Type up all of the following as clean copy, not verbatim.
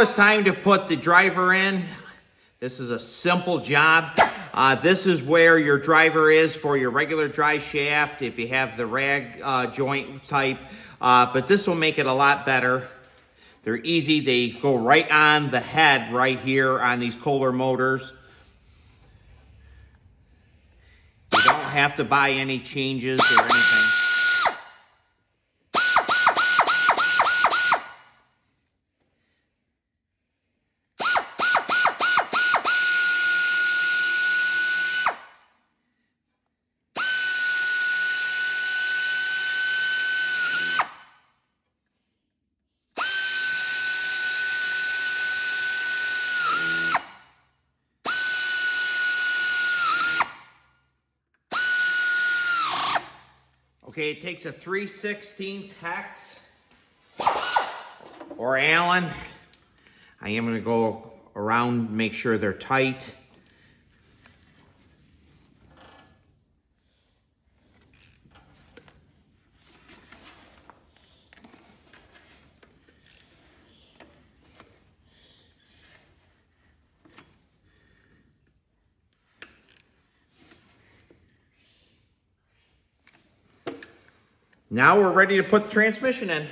It's time to put the driver in. This is a simple job. This is where your driver is for your regular drive shaft if you have the rag joint type, but this will make it a lot better. They're easy. They go right on the head right here on these Kohler motors. You don't have to buy any changes or anything. Okay, it takes a 3/16 hex or Allen. I am going to go around, make sure they're tight. Now we're ready to put the transmission in.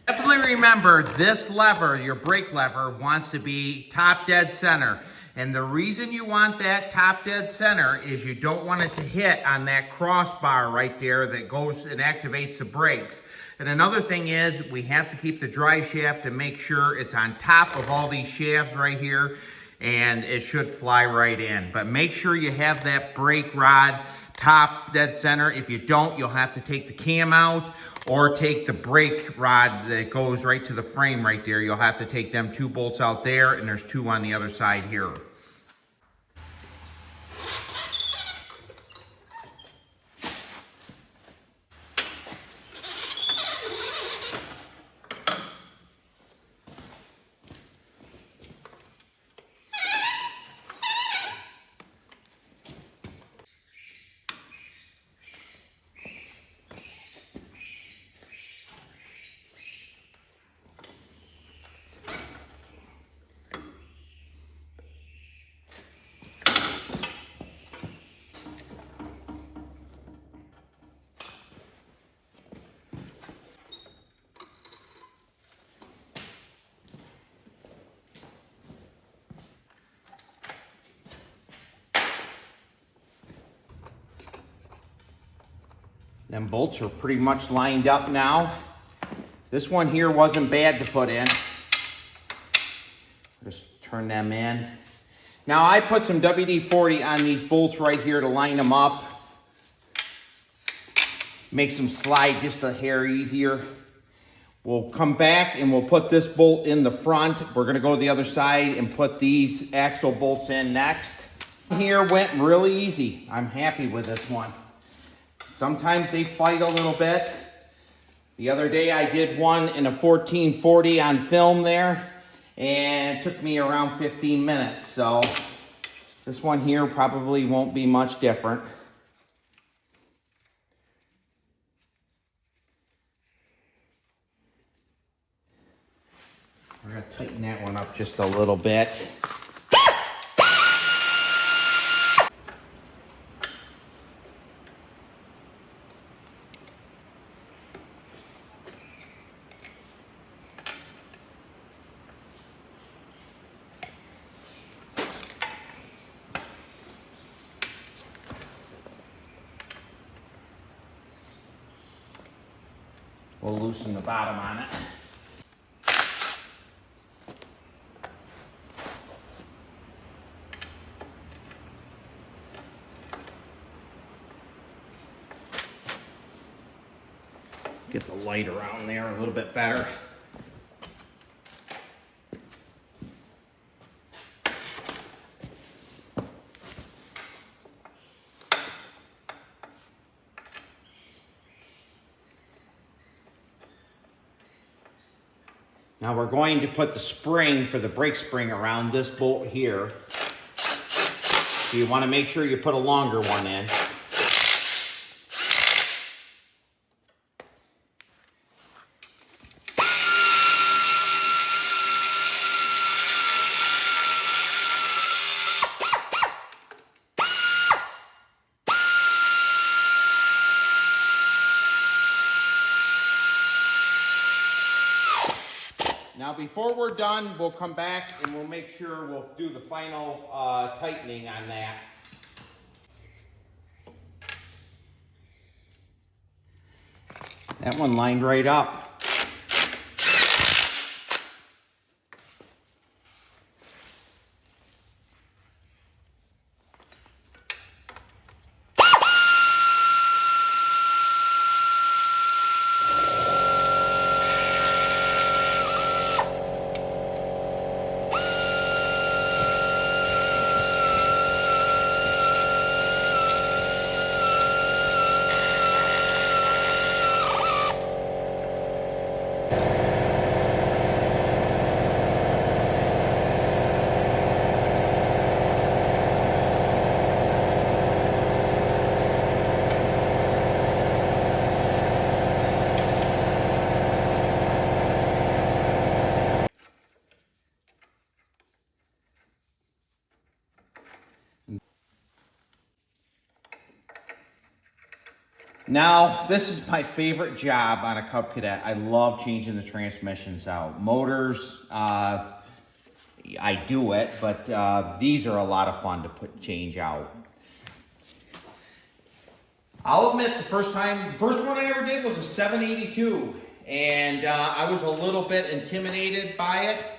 Definitely remember this lever, your brake lever, wants to be top dead center. And the reason you want that top dead center is you don't want it to hit on that crossbar right there that goes and activates the brakes. And another thing is we have to keep the drive shaft to make sure it's on top of all these shafts right here, and it should fly right in. But make sure you have that brake rod top dead center. If you don't, you'll have to take the cam out or take the brake rod that goes right to the frame right there. You'll have to take them 2 bolts out there, and there's 2 on the other side here. Them bolts are pretty much lined up now. This one here wasn't bad to put in. Just turn them in. Now I put some WD-40 on these bolts right here to line them up. Makes them slide just a hair easier. We'll come back and we'll put this bolt in the front. We're gonna go to the other side and put these axle bolts in next. Here went really easy. I'm happy with this one. Sometimes they fight a little bit. The other day I did one in a 1440 on film there, and it took me around 15 minutes. So this one here probably won't be much different. We're gonna tighten that one up just a little bit. We'll loosen the bottom on it. Get the light around there a little bit better. Now we're going to put the spring for the brake spring around this bolt here. So you want to make sure you put a longer one in. Now before we're done, we'll come back and we'll make sure we'll do the final tightening on that. That one lined right up. Now, this is my favorite job on a Cub Cadet. I love changing the transmissions out. Motors, I do it, but these are a lot of fun to change out. I'll admit the first one I ever did was a 782, and I was a little bit intimidated by it,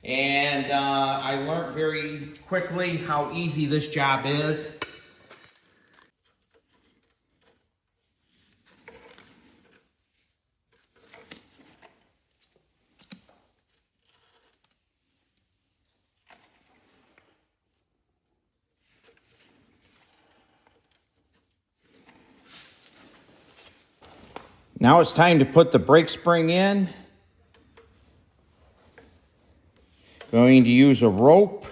and I learned very quickly how easy this job is. Now it's time to put the brake spring in. Going to use a rope.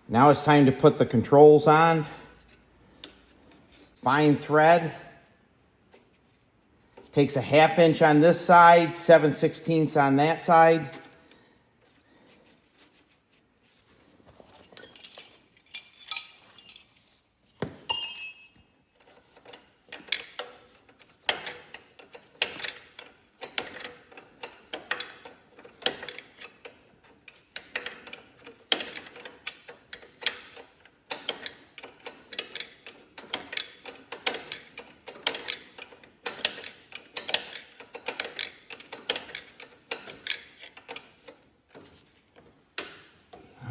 Now it's time to put the controls on. Fine thread. Takes a 1/2 inch on this side, 7/16 on that side.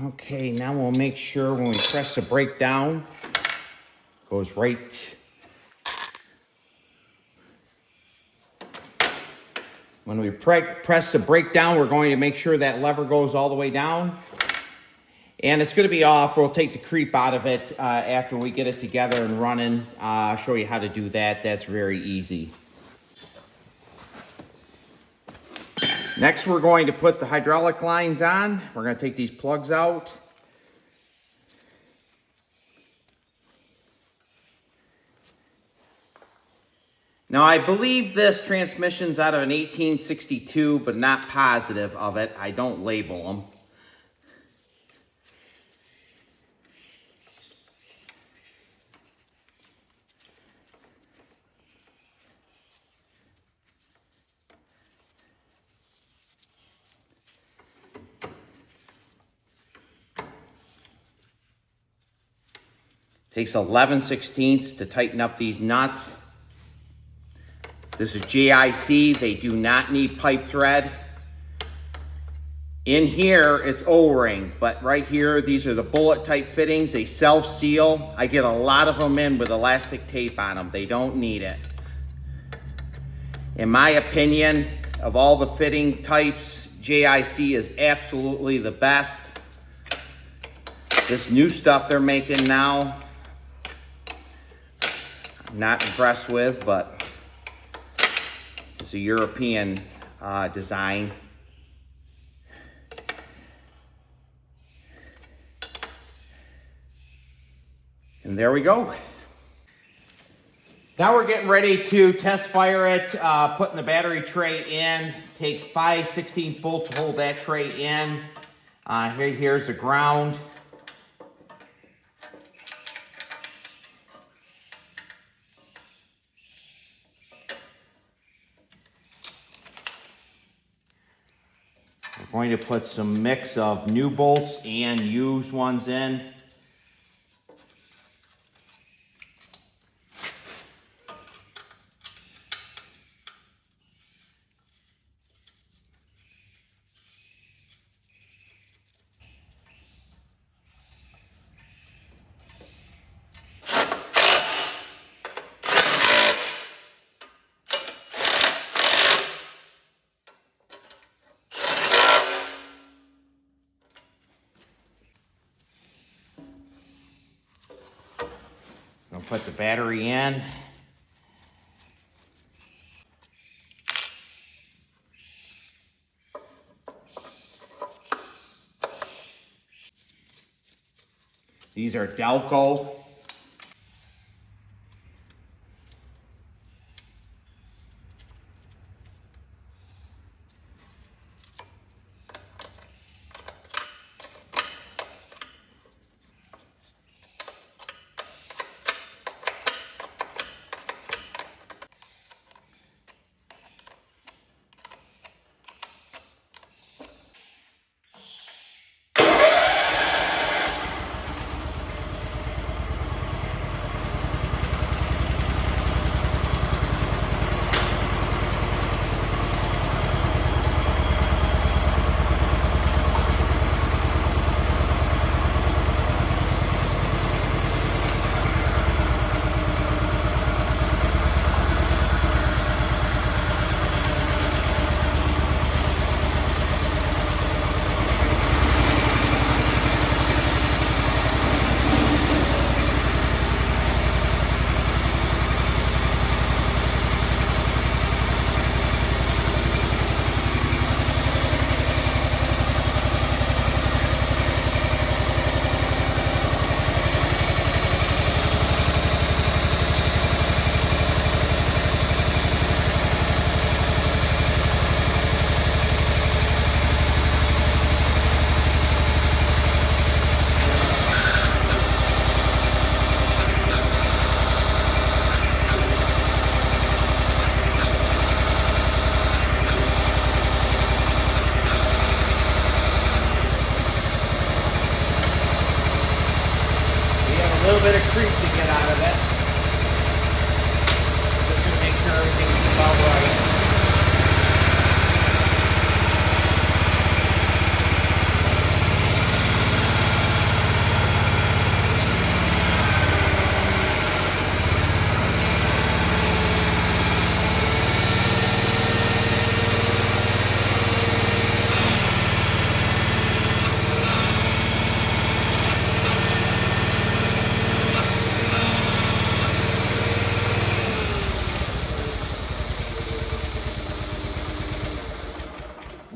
Okay, now we'll make sure when we press the brake down, goes right. When we press the brake down, we're going to make sure that lever goes all the way down. And it's going to be off. We'll take the creep out of it after we get it together and running. I'll show you how to do that. That's very easy. Next, we're going to put the hydraulic lines on. We're going to take these plugs out. Now, I believe this transmission's out of an 1862, but not positive of it. I don't label them. Takes 11/16 to tighten up these nuts. This is JIC. They do not need pipe thread. In here, it's O-ring, but right here, these are the bullet type fittings. They self-seal. I get a lot of them in with elastic tape on them. They don't need it. In my opinion, of all the fitting types, JIC is absolutely the best. This new stuff they're making now, I'm not impressed with, but it's a European design. And there we go. Now we're getting ready to test fire it, putting the battery tray in. Takes 5/16 bolts to hold that tray in. Here's the ground. We're going to put some mix of new bolts and used ones in. I'll put the battery in. These are Delco. A little bit of creep to get out of it. Just to make sure everything's about right.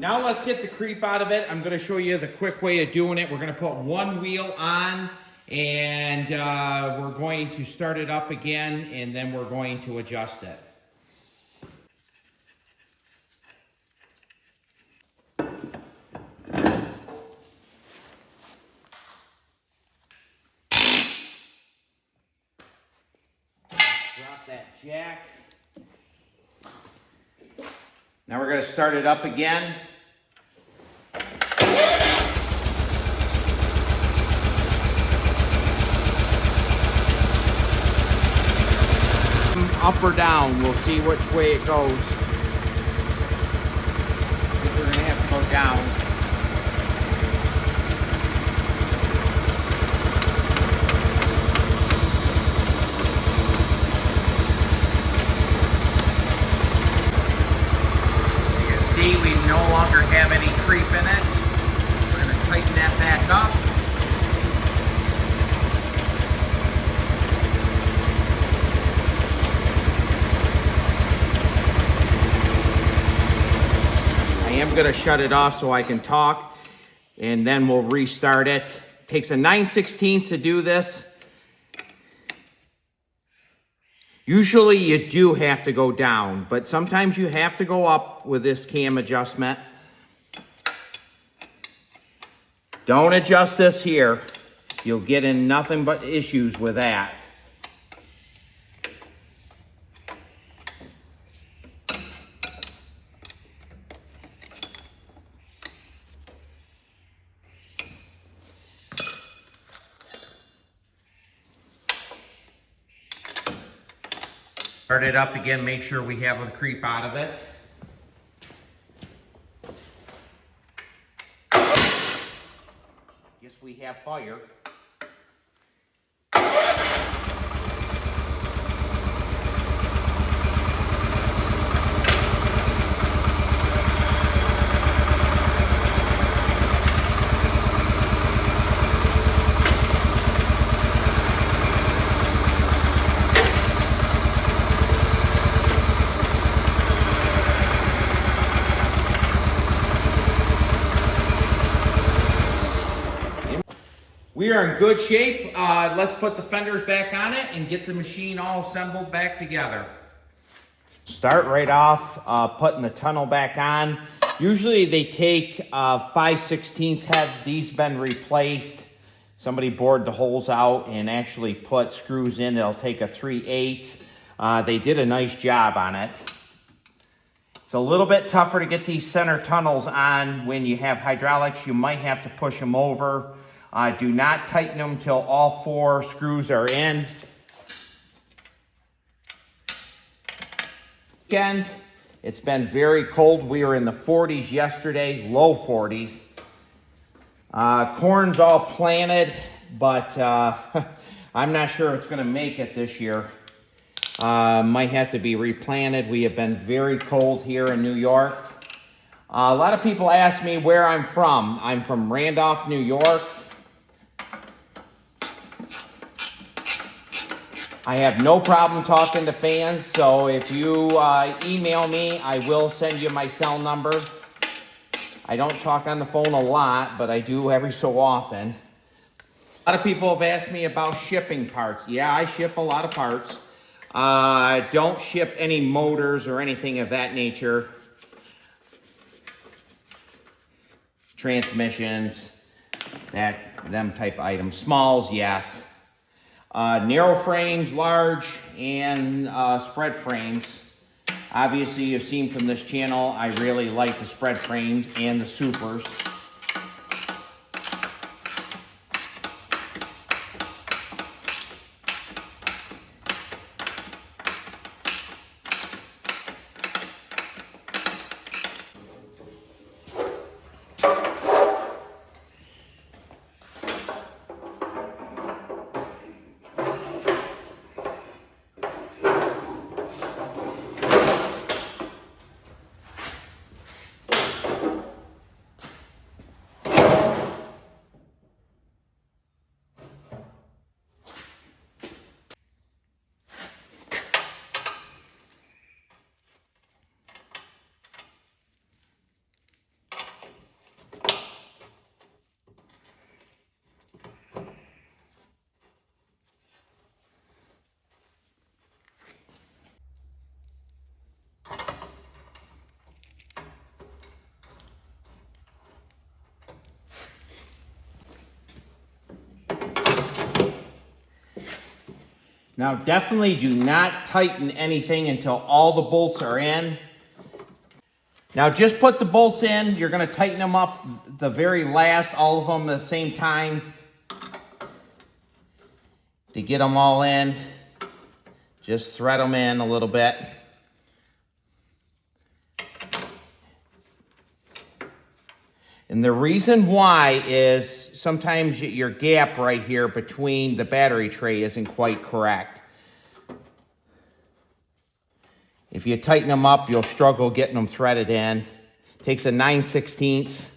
Now let's get the creep out of it. I'm going to show you the quick way of doing it. We're going to put one wheel on and we're going to start it up again and then we're going to adjust it. Drop that jack. Now we're going to start it up again. Up or down, we'll see which way it goes. I think we're going to have to go down. You can see we no longer have any creep in it. We're going to tighten that back up. I am going to shut it off so I can talk and then we'll restart it. Takes a 9/16 to do this. Usually you do have to go down, but sometimes you have to go up with this cam adjustment. Don't adjust this here. You'll get in nothing but issues with that. Start it up again, make sure we have the creep out of it. Guess we have fire. We are in good shape. Let's put the fenders back on it and get the machine all assembled back together. Start right off putting the tunnel back on. Usually they take 5/16 had these been replaced. Somebody bored the holes out and actually put screws in. They'll take a 3/8. They did a nice job on it. It's a little bit tougher to get these center tunnels on when you have hydraulics. You might have to push them over. Do not tighten them till all 4 screws are in. Again, it's been very cold. We were in the 40s yesterday, low 40s. Corn's all planted, but I'm not sure it's going to make it this year. Might have to be replanted. We have been very cold here in New York. A lot of people ask me where I'm from. I'm from Randolph, New York. I have no problem talking to fans, so if you email me, I will send you my cell number. I don't talk on the phone a lot, but I do every so often. A lot of people have asked me about shipping parts. Yeah, I ship a lot of parts. I don't ship any motors or anything of that nature. Transmissions, them type of items. Smalls, yes. Narrow frames, large, and spread frames. Obviously, you've seen from this channel, I really like the spread frames and the supers. Now definitely do not tighten anything until all the bolts are in. Now just put the bolts in. You're going to tighten them up the very last, all of them at the same time. To get them all in, just thread them in a little bit. And the reason why is sometimes your gap right here between the battery tray isn't quite correct. If you tighten them up, you'll struggle getting them threaded in. Takes a 9/16.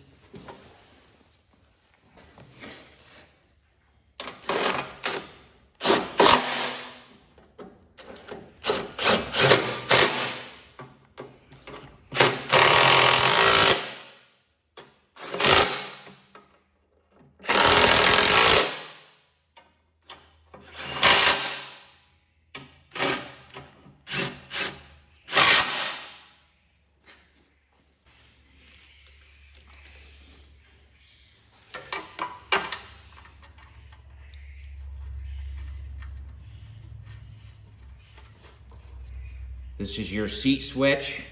This is your seat switch.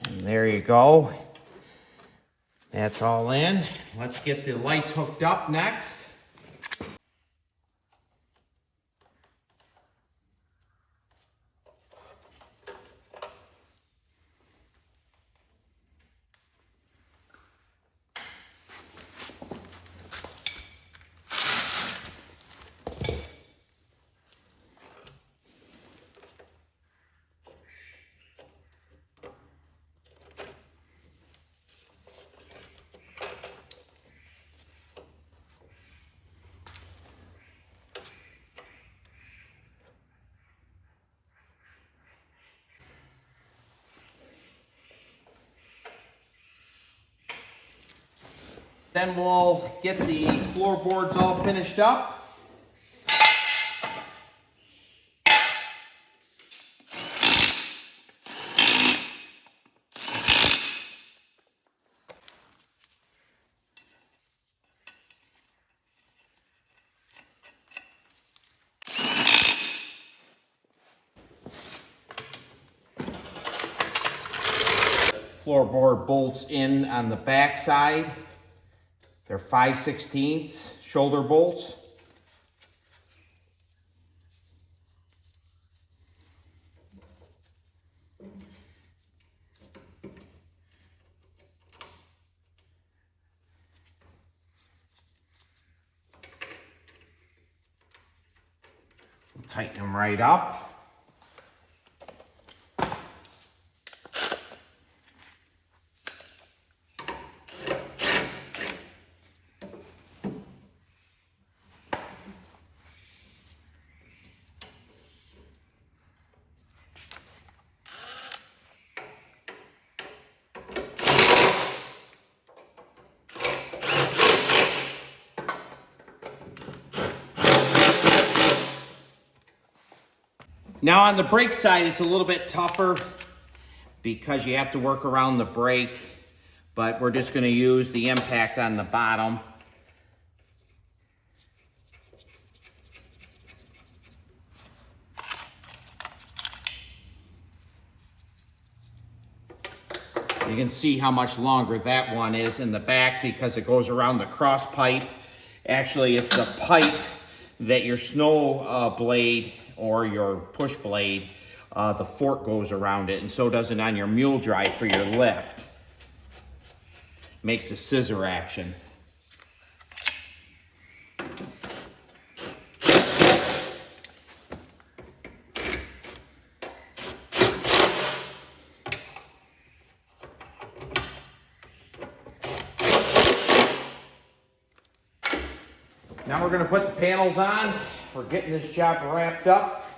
And there you go. That's all in. Let's get the lights hooked up next. Then we'll get the floorboards all finished up. Floorboard bolts in on the back side. They're 5/16 shoulder bolts. Tighten them right up. Now on the brake side, it's a little bit tougher because you have to work around the brake, but we're just going to use the impact on the bottom. You can see how much longer that one is in the back because it goes around the cross pipe. Actually, it's the pipe that your snow blade or your push blade, the fork goes around it, and so does it on your mule drive for your lift. Makes a scissor action. Now we're going to put the panels on. We're getting this job wrapped up.